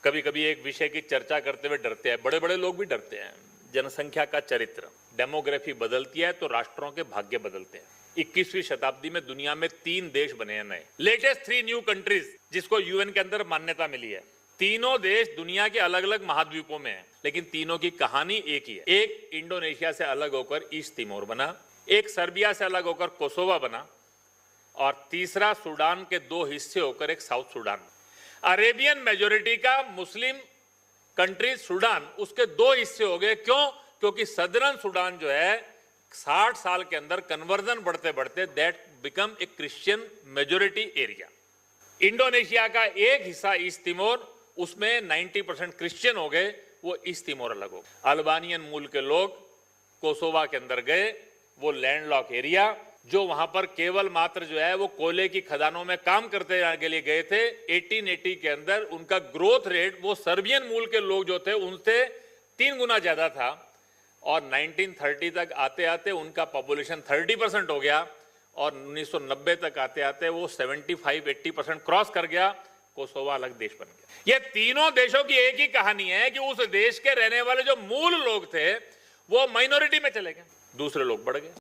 कभी कभी एक विषय की चर्चा करते हुए डरते हैं, बड़े बड़े लोग भी डरते हैं। जनसंख्या का चरित्र, डेमोग्राफी बदलती है तो राष्ट्रों के भाग्य बदलते हैं। 21वीं शताब्दी में दुनिया में 3 देश बने हैं नए, लेटेस्ट 3 न्यू कंट्रीज, जिसको यूएन के अंदर मान्यता मिली है। तीनों देश दुनिया के अलग अलग महाद्वीपों में हैं, लेकिन तीनों की कहानी एक ही है। एक इंडोनेशिया से अलग होकर ईस्ट तिमोर बना, एक सर्बिया से अलग होकर कोसोवा बना, और तीसरा सूडान के 2 हिस्से होकर एक साउथ सूडान। अरेबियन मेजोरिटी का मुस्लिम कंट्री सूडान, उसके 2 हिस्से हो गए। क्यों? क्योंकि सदर्न सूडान जो है 60 साल के अंदर कन्वर्जन बढ़ते बढ़ते that become a Christian majority area. Indonesia का एक हिस्सा ईस्ट तिमोर, उसमें 90% क्रिश्चियन हो गए, वो ईस्ट तिमोर अलग हो गए। अल्बानियन मूल के लोग कोसोवा के अंदर गए, वो लैंडलॉक एरिया जो वहां पर केवल मात्र जो है वो कोयले की खदानों में काम करते के लिए गए थे। 1880 के अंदर उनका ग्रोथ रेट वो सर्बियन मूल के लोग जो थे उनसे 3 गुना ज्यादा था, और 1930 तक आते आते उनका पॉपुलेशन 30% हो गया, और 1990 तक आते आते वो 75-80% क्रॉस कर गया। कोसोवा अलग देश बन गया। ये तीनों देशों की एक ही कहानी है कि उस देश के रहने वाले जो मूल लोग थे वो माइनॉरिटी में चले गए, दूसरे लोग बढ़ गए।